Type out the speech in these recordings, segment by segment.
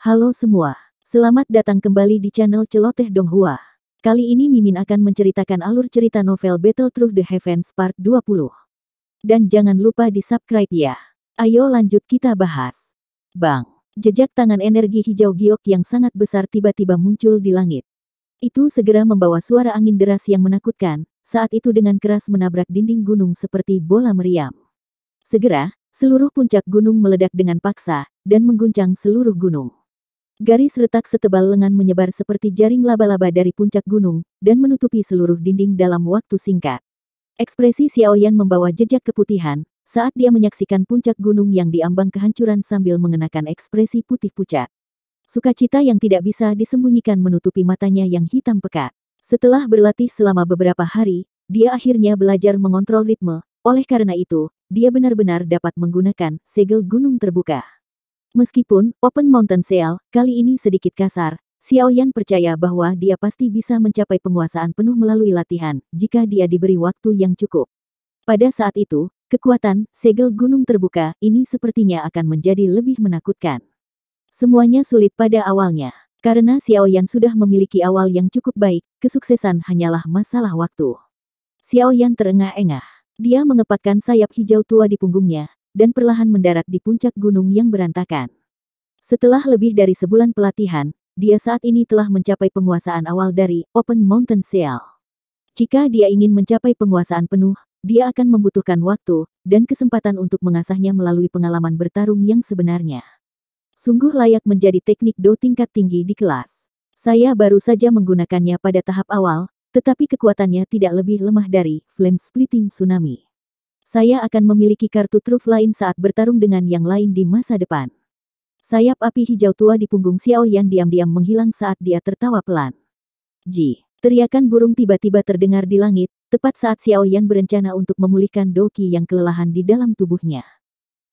Halo semua, selamat datang kembali di channel Celoteh Donghua. Kali ini Mimin akan menceritakan alur cerita novel Battle Through the Heavens Part 20. Dan jangan lupa di-subscribe ya. Ayo lanjut kita bahas. Bang, jejak tangan energi hijau giok yang sangat besar tiba-tiba muncul di langit. Itu segera membawa suara angin deras yang menakutkan, saat itu dengan keras menabrak dinding gunung seperti bola meriam. Segera, seluruh puncak gunung meledak dengan paksa, dan mengguncang seluruh gunung. Garis retak setebal lengan menyebar seperti jaring laba-laba dari puncak gunung, dan menutupi seluruh dinding dalam waktu singkat. Ekspresi Xiaoyan membawa jejak keputihan, saat dia menyaksikan puncak gunung yang diambang kehancuran sambil mengenakan ekspresi putih pucat. Sukacita yang tidak bisa disembunyikan menutupi matanya yang hitam pekat. Setelah berlatih selama beberapa hari, dia akhirnya belajar mengontrol ritme, oleh karena itu, dia benar-benar dapat menggunakan segel gunung terbuka. Meskipun Open Mountain Sail kali ini sedikit kasar, Xiaoyan percaya bahwa dia pasti bisa mencapai penguasaan penuh melalui latihan, jika dia diberi waktu yang cukup. Pada saat itu, kekuatan segel gunung terbuka ini sepertinya akan menjadi lebih menakutkan. Semuanya sulit pada awalnya. Karena Xiaoyan sudah memiliki awal yang cukup baik, kesuksesan hanyalah masalah waktu. Xiaoyan terengah-engah. Dia mengepakkan sayap hijau tua di punggungnya, dan perlahan mendarat di puncak gunung yang berantakan. Setelah lebih dari sebulan pelatihan, dia saat ini telah mencapai penguasaan awal dari Open Mountain Sail. Jika dia ingin mencapai penguasaan penuh, dia akan membutuhkan waktu dan kesempatan untuk mengasahnya melalui pengalaman bertarung yang sebenarnya. Sungguh layak menjadi teknik Do tingkat tinggi di kelas. Saya baru saja menggunakannya pada tahap awal, tetapi kekuatannya tidak lebih lemah dari Flame Splitting Tsunami. Saya akan memiliki kartu truf lain saat bertarung dengan yang lain di masa depan. Sayap api hijau tua di punggung Xiaoyan diam-diam menghilang saat dia tertawa pelan. Ji, teriakan burung tiba-tiba terdengar di langit, tepat saat Xiaoyan berencana untuk memulihkan Doqi yang kelelahan di dalam tubuhnya.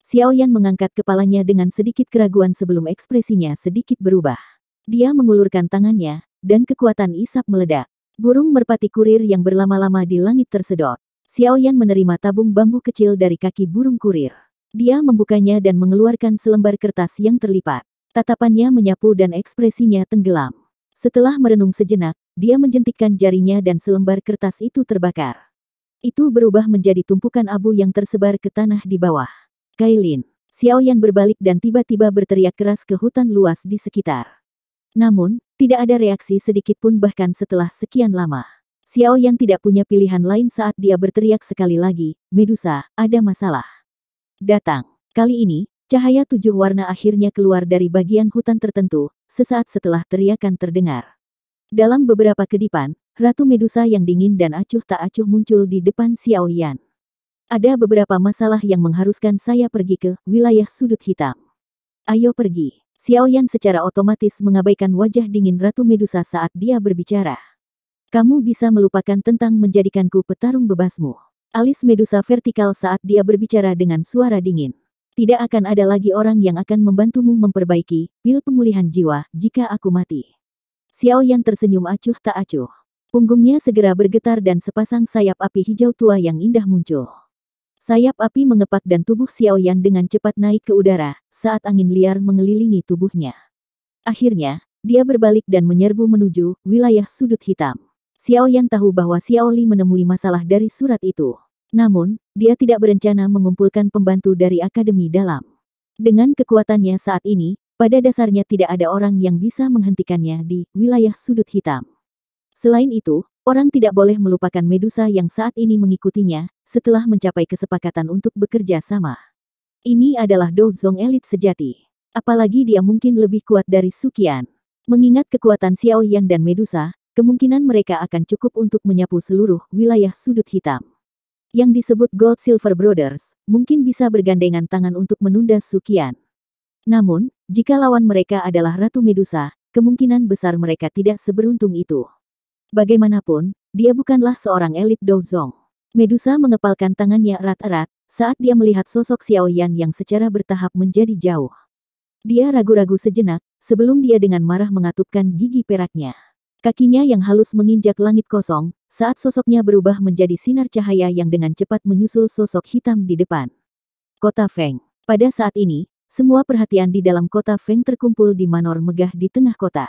Xiaoyan mengangkat kepalanya dengan sedikit keraguan sebelum ekspresinya sedikit berubah. Dia mengulurkan tangannya, dan kekuatan isap meledak. Burung merpati kurir yang berlama-lama di langit tersedot. Xiaoyan menerima tabung bambu kecil dari kaki burung kurir. Dia membukanya dan mengeluarkan selembar kertas yang terlipat. Tatapannya menyapu dan ekspresinya tenggelam. Setelah merenung sejenak, dia menjentikkan jarinya dan selembar kertas itu terbakar. Itu berubah menjadi tumpukan abu yang tersebar ke tanah di bawah. Kailin. Xiaoyan berbalik dan tiba-tiba berteriak keras ke hutan luas di sekitar. Namun, tidak ada reaksi sedikit pun bahkan setelah sekian lama. Xiaoyan tidak punya pilihan lain saat dia berteriak sekali lagi, Medusa, ada masalah. Datang. Kali ini, cahaya 7 warna akhirnya keluar dari bagian hutan tertentu, sesaat setelah teriakan terdengar. Dalam beberapa kedipan, Ratu Medusa yang dingin dan acuh tak acuh muncul di depan Xiaoyan. Ada beberapa masalah yang mengharuskan saya pergi ke wilayah sudut hitam. Ayo pergi. Xiaoyan secara otomatis mengabaikan wajah dingin Ratu Medusa saat dia berbicara. Kamu bisa melupakan tentang menjadikanku petarung bebasmu. Alis Medusa vertikal saat dia berbicara dengan suara dingin. Tidak akan ada lagi orang yang akan membantumu memperbaiki pil pemulihan jiwa jika aku mati. Xiaoyan tersenyum acuh tak acuh. Punggungnya segera bergetar dan sepasang sayap api hijau tua yang indah muncul. Sayap api mengepak dan tubuh Xiaoyan dengan cepat naik ke udara saat angin liar mengelilingi tubuhnya. Akhirnya, dia berbalik dan menyerbu menuju wilayah sudut hitam. Xiaoyan tahu bahwa Xiaoli menemui masalah dari surat itu. Namun, dia tidak berencana mengumpulkan pembantu dari Akademi Dalam. Dengan kekuatannya saat ini, pada dasarnya tidak ada orang yang bisa menghentikannya di wilayah sudut hitam. Selain itu, orang tidak boleh melupakan Medusa yang saat ini mengikutinya, setelah mencapai kesepakatan untuk bekerja sama. Ini adalah Douzong elit sejati. Apalagi dia mungkin lebih kuat dari Suqian. Mengingat kekuatan Xiaoyan dan Medusa, kemungkinan mereka akan cukup untuk menyapu seluruh wilayah sudut hitam. Yang disebut Gold Silver Brothers, mungkin bisa bergandengan tangan untuk menunda Suqian. Namun, jika lawan mereka adalah Ratu Medusa, kemungkinan besar mereka tidak seberuntung itu. Bagaimanapun, dia bukanlah seorang elit Douzong. Medusa mengepalkan tangannya erat-erat, saat dia melihat sosok Xiaoyan yang secara bertahap menjadi jauh. Dia ragu-ragu sejenak, sebelum dia dengan marah mengatupkan gigi peraknya. Kakinya yang halus menginjak langit kosong, saat sosoknya berubah menjadi sinar cahaya yang dengan cepat menyusul sosok hitam di depan. Kota Feng. Pada saat ini, semua perhatian di dalam kota Feng terkumpul di manor megah di tengah kota.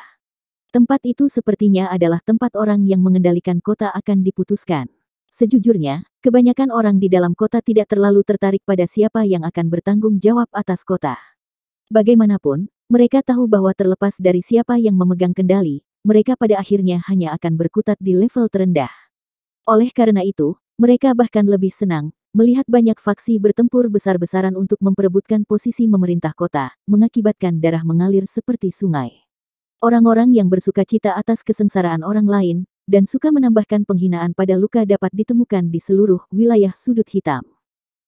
Tempat itu sepertinya adalah tempat orang yang mengendalikan kota akan diputuskan. Sejujurnya, kebanyakan orang di dalam kota tidak terlalu tertarik pada siapa yang akan bertanggung jawab atas kota. Bagaimanapun, mereka tahu bahwa terlepas dari siapa yang memegang kendali, mereka pada akhirnya hanya akan berkutat di level terendah. Oleh karena itu, mereka bahkan lebih senang melihat banyak faksi bertempur besar-besaran untuk memperebutkan posisi memerintah kota, mengakibatkan darah mengalir seperti sungai. Orang-orang yang bersuka cita atas kesengsaraan orang lain, dan suka menambahkan penghinaan pada luka dapat ditemukan di seluruh wilayah sudut hitam.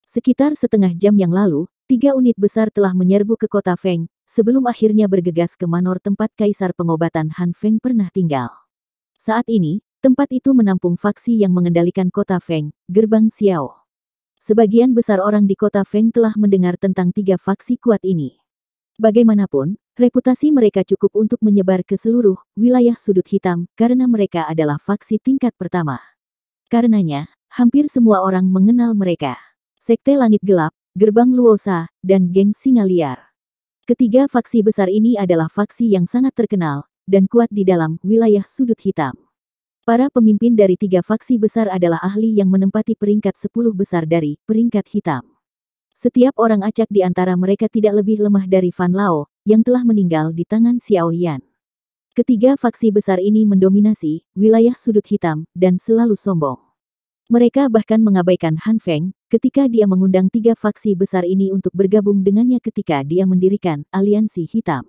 Sekitar setengah jam yang lalu, 3 unit besar telah menyerbu ke kota Feng, sebelum akhirnya bergegas ke manor tempat Kaisar Pengobatan Han Feng pernah tinggal. Saat ini, tempat itu menampung faksi yang mengendalikan kota Feng, Gerbang Xiao. Sebagian besar orang di kota Feng telah mendengar tentang 3 faksi kuat ini. Bagaimanapun, reputasi mereka cukup untuk menyebar ke seluruh wilayah sudut hitam karena mereka adalah faksi tingkat pertama. Karenanya, hampir semua orang mengenal mereka. Sekte Langit Gelap, Gerbang Luosa, dan Geng Singa Liar. Ketiga faksi besar ini adalah faksi yang sangat terkenal dan kuat di dalam wilayah sudut hitam. Para pemimpin dari 3 faksi besar adalah ahli yang menempati peringkat 10 besar dari peringkat hitam. Setiap orang acak di antara mereka tidak lebih lemah dari Fan Lao, yang telah meninggal di tangan Xiao Yan. Ketiga faksi besar ini mendominasi wilayah sudut hitam dan selalu sombong. Mereka bahkan mengabaikan Han Feng ketika dia mengundang 3 faksi besar ini untuk bergabung dengannya ketika dia mendirikan aliansi hitam.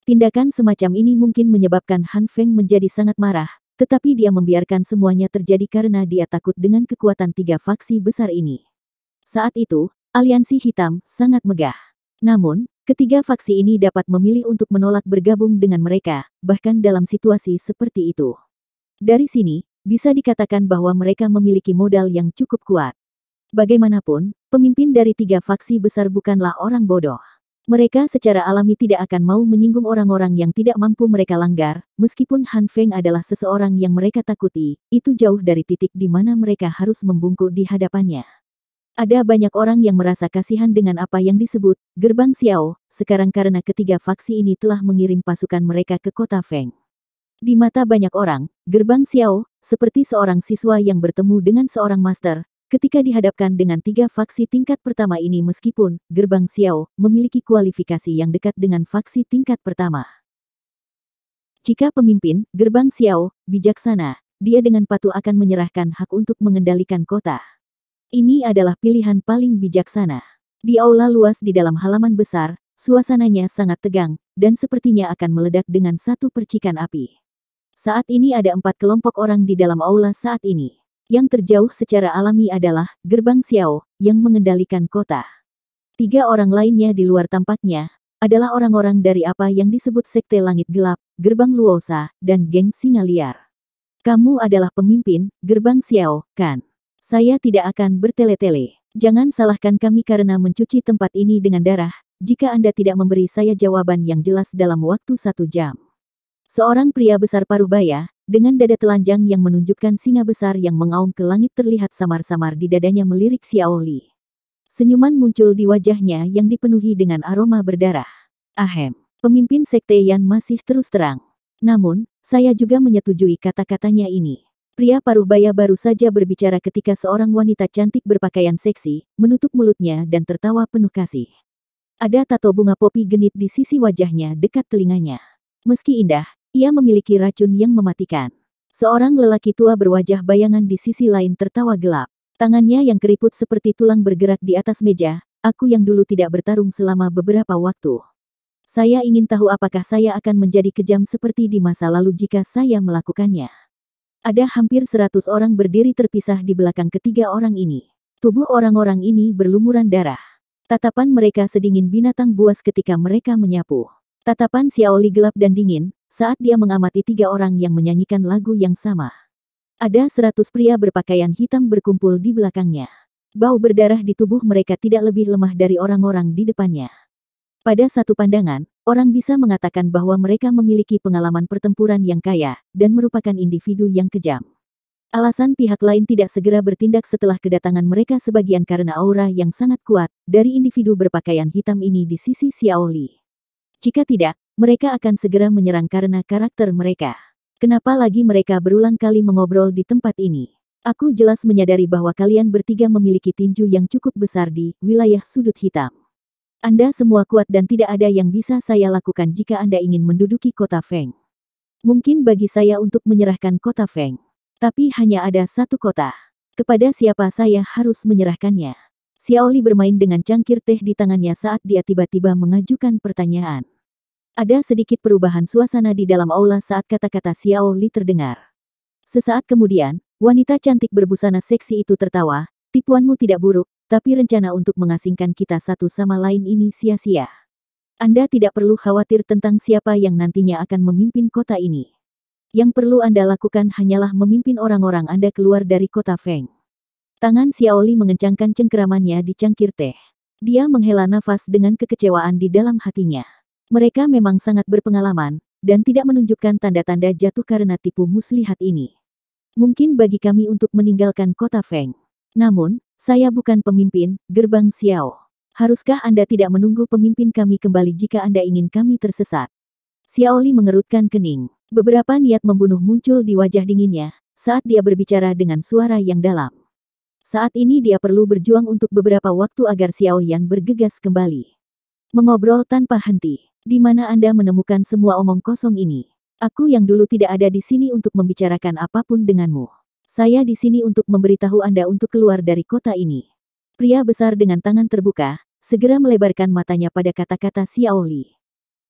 Tindakan semacam ini mungkin menyebabkan Han Feng menjadi sangat marah, tetapi dia membiarkan semuanya terjadi karena dia takut dengan kekuatan 3 faksi besar ini. Saat itu, aliansi hitam sangat megah. Namun, ketiga faksi ini dapat memilih untuk menolak bergabung dengan mereka, bahkan dalam situasi seperti itu. Dari sini, bisa dikatakan bahwa mereka memiliki modal yang cukup kuat. Bagaimanapun, pemimpin dari 3 faksi besar bukanlah orang bodoh. Mereka secara alami tidak akan mau menyinggung orang-orang yang tidak mampu mereka langgar, meskipun Han Feng adalah seseorang yang mereka takuti, itu jauh dari titik di mana mereka harus membungkuk di hadapannya. Ada banyak orang yang merasa kasihan dengan apa yang disebut Gerbang Xiao, sekarang karena ketiga faksi ini telah mengirim pasukan mereka ke kota Feng. Di mata banyak orang, Gerbang Xiao, seperti seorang siswa yang bertemu dengan seorang master, ketika dihadapkan dengan 3 faksi tingkat pertama ini meskipun Gerbang Xiao memiliki kualifikasi yang dekat dengan faksi tingkat pertama. Jika pemimpin Gerbang Xiao bijaksana, dia dengan patuh akan menyerahkan hak untuk mengendalikan kota. Ini adalah pilihan paling bijaksana. Di aula luas di dalam halaman besar, suasananya sangat tegang, dan sepertinya akan meledak dengan satu percikan api. Saat ini ada 4 kelompok orang di dalam aula saat ini. Yang terjauh secara alami adalah Gerbang Xiao, yang mengendalikan kota. 3 orang lainnya di luar tampaknya, adalah orang-orang dari apa yang disebut Sekte Langit Gelap, Gerbang Luosa, dan Geng Singa Liar. Kamu adalah pemimpin Gerbang Xiao, kan? Saya tidak akan bertele-tele. Jangan salahkan kami karena mencuci tempat ini dengan darah, jika Anda tidak memberi saya jawaban yang jelas dalam waktu 1 jam. Seorang pria besar paruh baya, dengan dada telanjang yang menunjukkan singa besar yang mengaum ke langit terlihat samar-samar di dadanya melirik Xiao Li. Senyuman muncul di wajahnya yang dipenuhi dengan aroma berdarah. Ahem, pemimpin Sekte Yan masih terus terang. Namun, saya juga menyetujui kata-katanya ini. Pria paruh baya baru saja berbicara ketika seorang wanita cantik berpakaian seksi, menutup mulutnya dan tertawa penuh kasih. Ada tato bunga popi genit di sisi wajahnya dekat telinganya. Meski indah, ia memiliki racun yang mematikan. Seorang lelaki tua berwajah bayangan di sisi lain tertawa gelap. Tangannya yang keriput seperti tulang bergerak di atas meja, aku yang dulu tidak bertarung selama beberapa waktu. Saya ingin tahu apakah saya akan menjadi kejam seperti di masa lalu jika saya melakukannya. Ada hampir 100 orang berdiri terpisah di belakang ketiga orang ini. Tubuh orang-orang ini berlumuran darah. Tatapan mereka sedingin binatang buas ketika mereka menyapu. Tatapan Xiao Li gelap dan dingin, saat dia mengamati 3 orang yang menyanyikan lagu yang sama. Ada 100 pria berpakaian hitam berkumpul di belakangnya. Bau berdarah di tubuh mereka tidak lebih lemah dari orang-orang di depannya. Pada satu pandangan, orang bisa mengatakan bahwa mereka memiliki pengalaman pertempuran yang kaya, dan merupakan individu yang kejam. Alasan pihak lain tidak segera bertindak setelah kedatangan mereka sebagian karena aura yang sangat kuat dari individu berpakaian hitam ini di sisi Xiao Li. Jika tidak, mereka akan segera menyerang karena karakter mereka. Kenapa lagi mereka berulang kali mengobrol di tempat ini? Aku jelas menyadari bahwa kalian bertiga memiliki tinju yang cukup besar di wilayah sudut hitam. Anda semua kuat dan tidak ada yang bisa saya lakukan jika Anda ingin menduduki kota Feng. Mungkin bagi saya untuk menyerahkan kota Feng. Tapi hanya ada satu kota. Kepada siapa saya harus menyerahkannya? Xiao Li bermain dengan cangkir teh di tangannya saat dia tiba-tiba mengajukan pertanyaan. Ada sedikit perubahan suasana di dalam aula saat kata-kata Xiao Li terdengar. Sesaat kemudian, wanita cantik berbusana seksi itu tertawa, tipuanmu tidak buruk, tapi rencana untuk mengasingkan kita satu sama lain ini sia-sia. Anda tidak perlu khawatir tentang siapa yang nantinya akan memimpin kota ini. Yang perlu Anda lakukan hanyalah memimpin orang-orang Anda keluar dari kota Feng. Tangan Xiao Li mengencangkan cengkeramannya di cangkir teh. Dia menghela nafas dengan kekecewaan di dalam hatinya. Mereka memang sangat berpengalaman, dan tidak menunjukkan tanda-tanda jatuh karena tipu muslihat ini. Mungkin bagi kami untuk meninggalkan kota Feng. Namun, saya bukan pemimpin, gerbang Xiao. Haruskah Anda tidak menunggu pemimpin kami kembali jika Anda ingin kami tersesat? Xiao Li mengerutkan kening. Beberapa niat membunuh muncul di wajah dinginnya, saat dia berbicara dengan suara yang dalam. Saat ini dia perlu berjuang untuk beberapa waktu agar Xiao Yan bergegas kembali. Mengobrol tanpa henti. Di mana Anda menemukan semua omong kosong ini? Aku yang dulu tidak ada di sini untuk membicarakan apapun denganmu. Saya di sini untuk memberitahu Anda untuk keluar dari kota ini. Pria besar dengan tangan terbuka, segera melebarkan matanya pada kata-kata Xiao Li.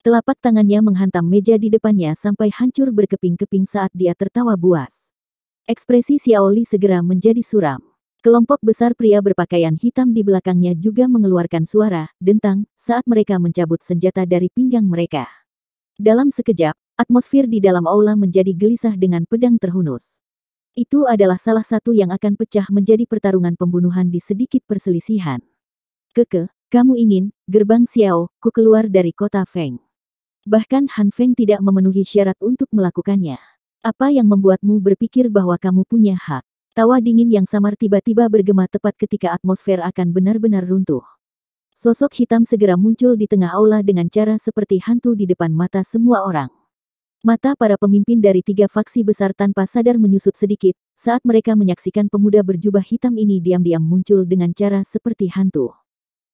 Telapak tangannya menghantam meja di depannya sampai hancur berkeping-keping saat dia tertawa buas. Ekspresi Xiao Li segera menjadi suram. Kelompok besar pria berpakaian hitam di belakangnya juga mengeluarkan suara dentang saat mereka mencabut senjata dari pinggang mereka. Dalam sekejap, atmosfer di dalam aula menjadi gelisah dengan pedang terhunus. Itu adalah salah satu yang akan pecah menjadi pertarungan pembunuhan di sedikit perselisihan. Kamu ingin, gerbang Xiao, ku keluar dari kota Feng. Bahkan Han Feng tidak memenuhi syarat untuk melakukannya. Apa yang membuatmu berpikir bahwa kamu punya hak? Tawa dingin yang samar tiba-tiba bergema tepat ketika atmosfer akan benar-benar runtuh. Sosok hitam segera muncul di tengah aula dengan cara seperti hantu di depan mata semua orang. Mata para pemimpin dari tiga faksi besar tanpa sadar menyusut sedikit, saat mereka menyaksikan pemuda berjubah hitam ini diam-diam muncul dengan cara seperti hantu.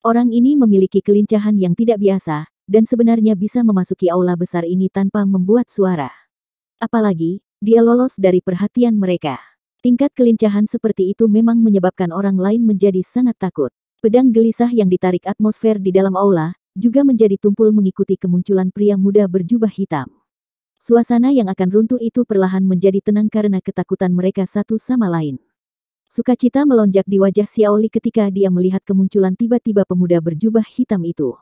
Orang ini memiliki kelincahan yang tidak biasa, dan sebenarnya bisa memasuki aula besar ini tanpa membuat suara. Apalagi, dia lolos dari perhatian mereka. Tingkat kelincahan seperti itu memang menyebabkan orang lain menjadi sangat takut. Pedang gelisah yang ditarik atmosfer di dalam aula, juga menjadi tumpul mengikuti kemunculan pria muda berjubah hitam. Suasana yang akan runtuh itu perlahan menjadi tenang karena ketakutan mereka satu sama lain. Sukacita melonjak di wajah Xiao Li ketika dia melihat kemunculan tiba-tiba pemuda berjubah hitam itu.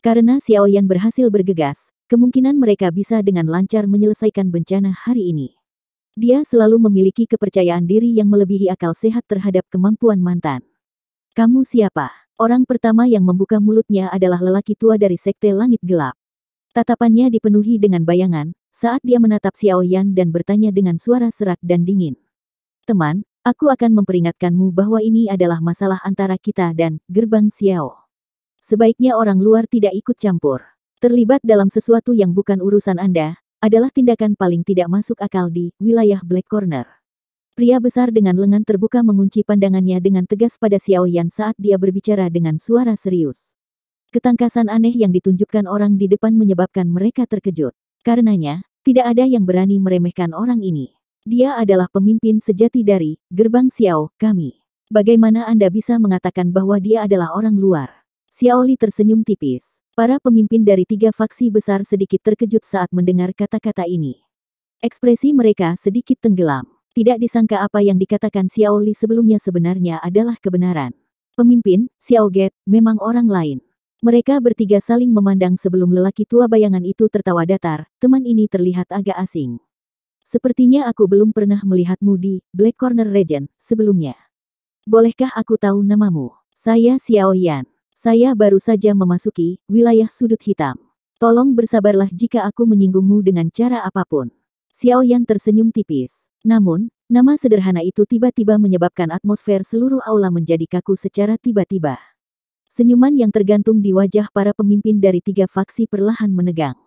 Karena Xiao Yan berhasil bergegas, kemungkinan mereka bisa dengan lancar menyelesaikan bencana hari ini. Dia selalu memiliki kepercayaan diri yang melebihi akal sehat terhadap kemampuan mantan. Kamu siapa? Orang pertama yang membuka mulutnya adalah lelaki tua dari Sekte Langit Gelap. Tatapannya dipenuhi dengan bayangan, saat dia menatap Xiao Yan dan bertanya dengan suara serak dan dingin. Teman, aku akan memperingatkanmu bahwa ini adalah masalah antara kita dan gerbang Xiao. Sebaiknya orang luar tidak ikut campur. Terlibat dalam sesuatu yang bukan urusan Anda, adalah tindakan paling tidak masuk akal di wilayah Black Corner. Pria besar dengan lengan terbuka mengunci pandangannya dengan tegas pada Xiao Yan saat dia berbicara dengan suara serius. Ketangkasan aneh yang ditunjukkan orang di depan menyebabkan mereka terkejut. Karenanya, tidak ada yang berani meremehkan orang ini. Dia adalah pemimpin sejati dari gerbang Xiao, kami. Bagaimana Anda bisa mengatakan bahwa dia adalah orang luar? Xiao Li tersenyum tipis. Para pemimpin dari tiga faksi besar sedikit terkejut saat mendengar kata-kata ini. Ekspresi mereka sedikit tenggelam. Tidak disangka apa yang dikatakan Xiao Li sebelumnya sebenarnya adalah kebenaran. Pemimpin, Xiao Get, memang orang lain. Mereka bertiga saling memandang sebelum lelaki tua bayangan itu tertawa datar, teman ini terlihat agak asing. Sepertinya aku belum pernah melihatmu di Black Corner Region sebelumnya. Bolehkah aku tahu namamu? Saya Xiao Yan. Saya baru saja memasuki wilayah sudut hitam. Tolong bersabarlah jika aku menyinggungmu dengan cara apapun. Xiao Yan tersenyum tipis. Namun, Nama sederhana itu tiba-tiba menyebabkan atmosfer seluruh aula menjadi kaku secara tiba-tiba. Senyuman yang tergantung di wajah para pemimpin dari 3 faksi perlahan menegang.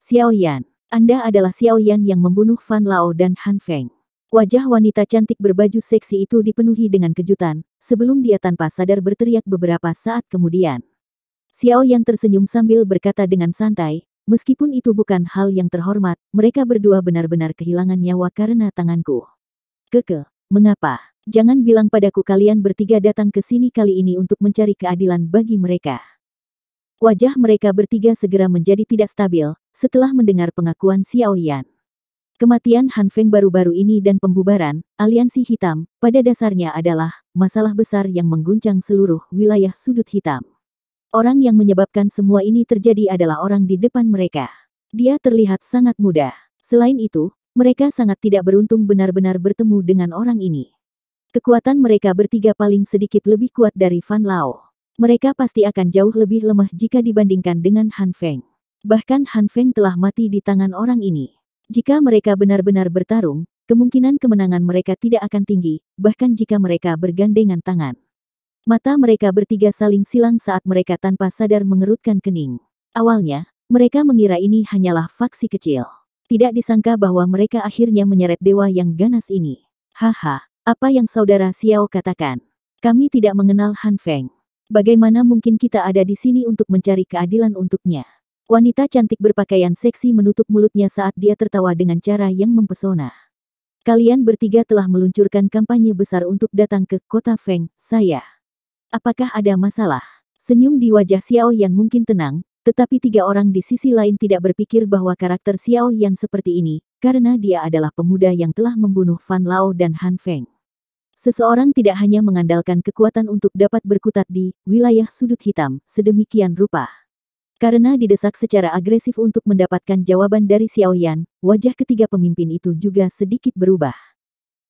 Xiao Yan, Anda adalah Xiao Yan yang membunuh Fan Lao dan Han Feng. Wajah wanita cantik berbaju seksi itu dipenuhi dengan kejutan, sebelum dia tanpa sadar berteriak beberapa saat kemudian. Xiao Yan tersenyum sambil berkata dengan santai, meskipun itu bukan hal yang terhormat, mereka berdua benar-benar kehilangan nyawa karena tanganku. Mengapa? Jangan bilang padaku kalian bertiga datang ke sini kali ini untuk mencari keadilan bagi mereka. Wajah mereka bertiga segera menjadi tidak stabil, setelah mendengar pengakuan Xiao Yan. Kematian Han Feng baru-baru ini dan pembubaran Aliansi Hitam, pada dasarnya adalah masalah besar yang mengguncang seluruh wilayah sudut hitam. Orang yang menyebabkan semua ini terjadi adalah orang di depan mereka. Dia terlihat sangat muda. Selain itu, mereka sangat tidak beruntung benar-benar bertemu dengan orang ini. Kekuatan mereka bertiga paling sedikit lebih kuat dari Fan Lao. Mereka pasti akan jauh lebih lemah jika dibandingkan dengan Han Feng. Bahkan Han Feng telah mati di tangan orang ini. Jika mereka benar-benar bertarung, kemungkinan kemenangan mereka tidak akan tinggi, bahkan jika mereka bergandengan tangan. Mata mereka bertiga saling silang saat mereka tanpa sadar mengerutkan kening. Awalnya, mereka mengira ini hanyalah faksi kecil. Tidak disangka bahwa mereka akhirnya menyeret dewa yang ganas ini. Haha, apa yang saudara Xiao katakan? Kami tidak mengenal Han Feng. Bagaimana mungkin kita ada di sini untuk mencari keadilan untuknya? Wanita cantik berpakaian seksi menutup mulutnya saat dia tertawa dengan cara yang mempesona. Kalian bertiga telah meluncurkan kampanye besar untuk datang ke kota Feng, saya. Apakah ada masalah? Senyum di wajah Xiao Yan mungkin tenang, tetapi 3 orang di sisi lain tidak berpikir bahwa karakter Xiao Yan seperti ini, karena dia adalah pemuda yang telah membunuh Fan Lao dan Han Feng. Seseorang tidak hanya mengandalkan kekuatan untuk dapat berkutat di wilayah sudut hitam, sedemikian rupa. Karena didesak secara agresif untuk mendapatkan jawaban dari Xiao Yan, wajah ketiga pemimpin itu juga sedikit berubah.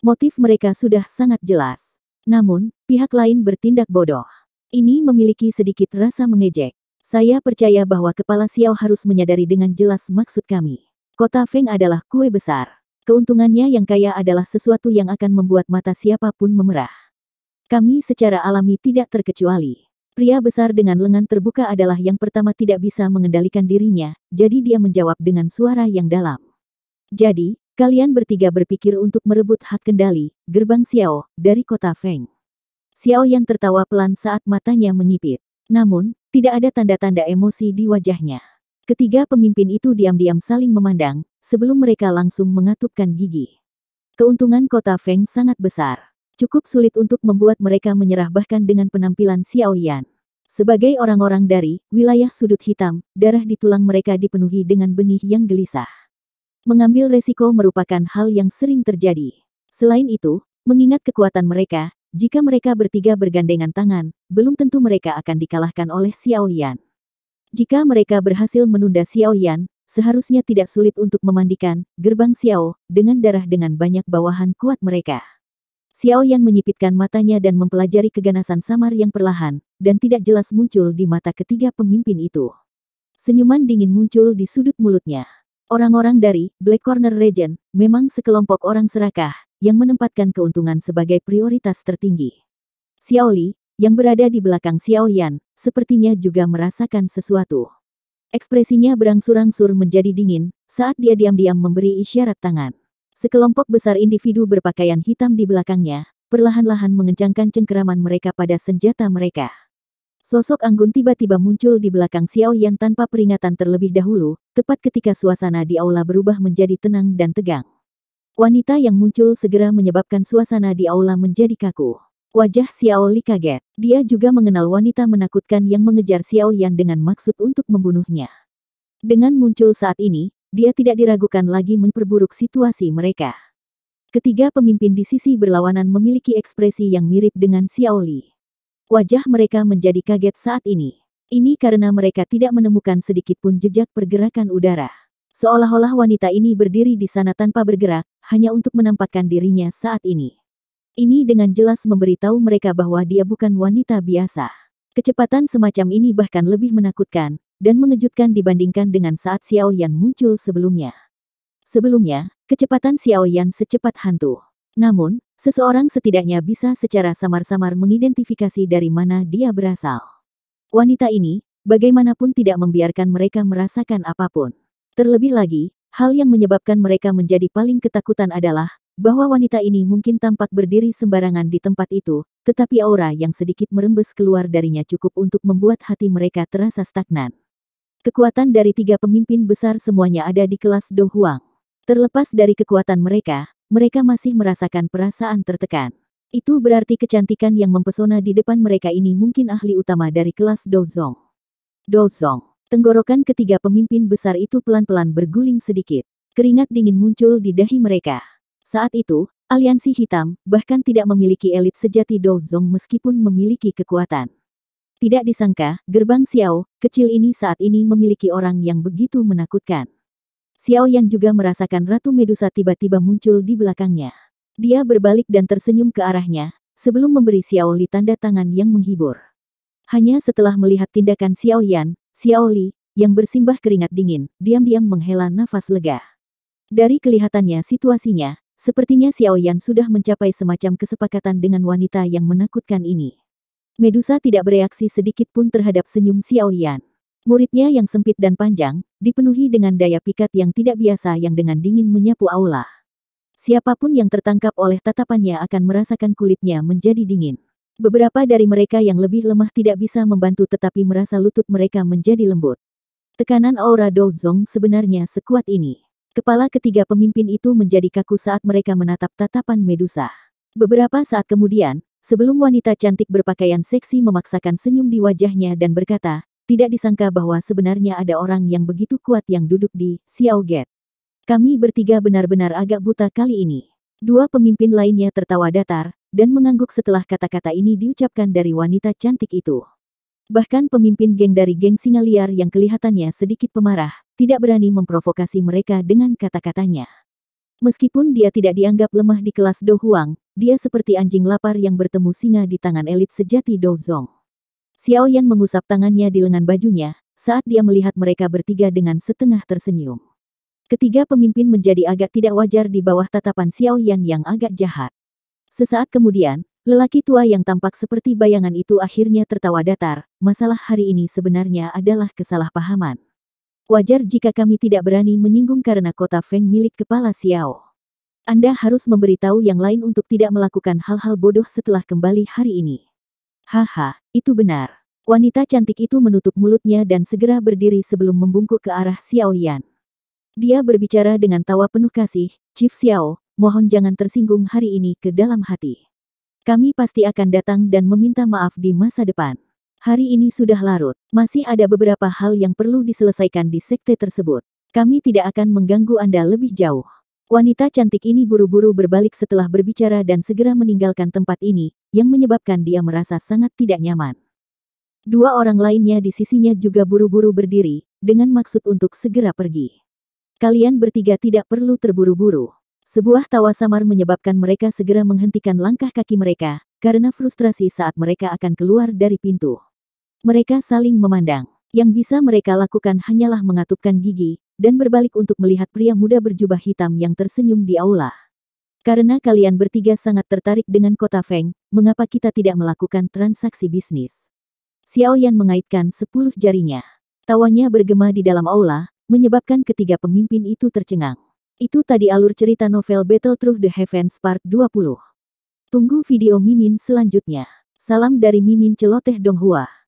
Motif mereka sudah sangat jelas. Namun, pihak lain bertindak bodoh. Ini memiliki sedikit rasa mengejek. Saya percaya bahwa kepala Xiao harus menyadari dengan jelas maksud kami. Kota Feng adalah kue besar. Keuntungannya yang kaya adalah sesuatu yang akan membuat mata siapapun memerah. Kami secara alami tidak terkecuali. Pria besar dengan lengan terbuka adalah yang pertama tidak bisa mengendalikan dirinya, jadi dia menjawab dengan suara yang dalam. Jadi, kalian bertiga berpikir untuk merebut hak kendali, gerbang Xiao, dari kota Feng. Xiao Yan tertawa pelan saat matanya menyipit. Namun, tidak ada tanda-tanda emosi di wajahnya. Ketiga pemimpin itu diam-diam saling memandang, sebelum mereka langsung mengatupkan gigi. Keuntungan kota Feng sangat besar. Cukup sulit untuk membuat mereka menyerah bahkan dengan penampilan Xiao Yan. Sebagai orang-orang dari wilayah sudut hitam, darah di tulang mereka dipenuhi dengan benih yang gelisah. Mengambil resiko merupakan hal yang sering terjadi. Selain itu, mengingat kekuatan mereka, jika mereka bertiga bergandengan tangan, belum tentu mereka akan dikalahkan oleh Xiao Yan. Jika mereka berhasil menunda Xiao Yan, seharusnya tidak sulit untuk memandikan gerbang Xiao dengan darah dengan banyak bawahan kuat mereka. Xiao Yan menyipitkan matanya dan mempelajari keganasan samar yang perlahan dan tidak jelas muncul di mata ketiga pemimpin itu. Senyuman dingin muncul di sudut mulutnya. Orang-orang dari Black Corner Region memang sekelompok orang serakah yang menempatkan keuntungan sebagai prioritas tertinggi. Xiao Li, yang berada di belakang Xiao Yan, sepertinya juga merasakan sesuatu. Ekspresinya berangsur-angsur menjadi dingin saat dia diam-diam memberi isyarat tangan. Sekelompok besar individu berpakaian hitam di belakangnya, perlahan-lahan mengencangkan cengkeraman mereka pada senjata mereka. Sosok anggun tiba-tiba muncul di belakang Xiao Yan tanpa peringatan terlebih dahulu, tepat ketika suasana di aula berubah menjadi tenang dan tegang. Wanita yang muncul segera menyebabkan suasana di aula menjadi kaku. Wajah Xiao Li kaget. Dia juga mengenal wanita menakutkan yang mengejar Xiao Yan dengan maksud untuk membunuhnya. Dengan muncul saat ini, dia tidak diragukan lagi memperburuk situasi mereka. Ketiga pemimpin di sisi berlawanan memiliki ekspresi yang mirip dengan Xiao Li. Wajah mereka menjadi kaget saat ini. Ini karena mereka tidak menemukan sedikitpun jejak pergerakan udara. Seolah-olah wanita ini berdiri di sana tanpa bergerak, hanya untuk menampakkan dirinya saat ini. Ini dengan jelas memberitahu mereka bahwa dia bukan wanita biasa. Kecepatan semacam ini bahkan lebih menakutkan dan mengejutkan dibandingkan dengan saat Xiao Yan muncul sebelumnya. Sebelumnya, kecepatan Xiao Yan secepat hantu. Namun, seseorang setidaknya bisa secara samar-samar mengidentifikasi dari mana dia berasal. Wanita ini, bagaimanapun tidak membiarkan mereka merasakan apapun. Terlebih lagi, hal yang menyebabkan mereka menjadi paling ketakutan adalah bahwa wanita ini mungkin tampak berdiri sembarangan di tempat itu, tetapi aura yang sedikit merembes keluar darinya cukup untuk membuat hati mereka terasa stagnan. Kekuatan dari tiga pemimpin besar semuanya ada di kelas Do Huang. Terlepas dari kekuatan mereka masih merasakan perasaan tertekan. Itu berarti kecantikan yang mempesona di depan mereka ini mungkin ahli utama dari kelas Dozong. Dozong. Tenggorokan ketiga pemimpin besar itu pelan-pelan berguling sedikit. Keringat dingin muncul di dahi mereka. Saat itu, aliansi hitam bahkan tidak memiliki elit sejati Dozong meskipun memiliki kekuatan. Tidak disangka, gerbang Xiao kecil ini saat ini memiliki orang yang begitu menakutkan. Xiao Yan juga merasakan Ratu Medusa tiba-tiba muncul di belakangnya. Dia berbalik dan tersenyum ke arahnya, sebelum memberi Xiao Li tanda tangan yang menghibur. Hanya setelah melihat tindakan Xiao Yan, Xiao Li, yang bersimbah keringat dingin, diam-diam menghela nafas lega. Dari kelihatannya situasinya, sepertinya Xiao Yan sudah mencapai semacam kesepakatan dengan wanita yang menakutkan ini. Medusa tidak bereaksi sedikit pun terhadap senyum Xiao Yan. Muridnya yang sempit dan panjang, dipenuhi dengan daya pikat yang tidak biasa yang dengan dingin menyapu aula. Siapapun yang tertangkap oleh tatapannya akan merasakan kulitnya menjadi dingin. Beberapa dari mereka yang lebih lemah tidak bisa membantu tetapi merasa lutut mereka menjadi lembut. Tekanan aura Dozong sebenarnya sekuat ini. Kepala ketiga pemimpin itu menjadi kaku saat mereka menatap tatapan Medusa. Beberapa saat kemudian, sebelum wanita cantik berpakaian seksi memaksakan senyum di wajahnya dan berkata, tidak disangka bahwa sebenarnya ada orang yang begitu kuat yang duduk di Xiao Gate. Kami bertiga benar-benar agak buta kali ini. Dua pemimpin lainnya tertawa datar, dan mengangguk setelah kata-kata ini diucapkan dari wanita cantik itu. Bahkan pemimpin geng dari geng singa liar yang kelihatannya sedikit pemarah, tidak berani memprovokasi mereka dengan kata-katanya. Meskipun dia tidak dianggap lemah di kelas Do Huang, dia seperti anjing lapar yang bertemu singa di tangan elit sejati Dozong. Xiao Yan mengusap tangannya di lengan bajunya, saat dia melihat mereka bertiga dengan setengah tersenyum. Ketiga pemimpin menjadi agak tidak wajar di bawah tatapan Xiao Yan yang agak jahat. Sesaat kemudian, lelaki tua yang tampak seperti bayangan itu akhirnya tertawa datar, masalah hari ini sebenarnya adalah kesalahpahaman. Wajar jika kami tidak berani menyinggung karena kota Feng milik kepala Xiao. Anda harus memberitahu yang lain untuk tidak melakukan hal-hal bodoh setelah kembali hari ini. Haha, itu benar. Wanita cantik itu menutup mulutnya dan segera berdiri sebelum membungkuk ke arah Xiao Yan. Dia berbicara dengan tawa penuh kasih, Chief Xiao, mohon jangan tersinggung hari ini ke dalam hati. Kami pasti akan datang dan meminta maaf di masa depan. Hari ini sudah larut, masih ada beberapa hal yang perlu diselesaikan di sekte tersebut. Kami tidak akan mengganggu Anda lebih jauh. Wanita cantik ini buru-buru berbalik setelah berbicara dan segera meninggalkan tempat ini, yang menyebabkan dia merasa sangat tidak nyaman. Dua orang lainnya di sisinya juga buru-buru berdiri, dengan maksud untuk segera pergi. Kalian bertiga tidak perlu terburu-buru. Sebuah tawa samar menyebabkan mereka segera menghentikan langkah kaki mereka, karena frustrasi saat mereka akan keluar dari pintu. Mereka saling memandang. Yang bisa mereka lakukan hanyalah mengatupkan gigi, dan berbalik untuk melihat pria muda berjubah hitam yang tersenyum di aula. Karena kalian bertiga sangat tertarik dengan kota Feng, mengapa kita tidak melakukan transaksi bisnis? Xiao Yan mengaitkan 10 jarinya. Tawanya bergema di dalam aula, menyebabkan ketiga pemimpin itu tercengang. Itu tadi alur cerita novel Battle Through the Heavens Part 20. Tunggu video Mimin selanjutnya. Salam dari Mimin Celoteh Donghua.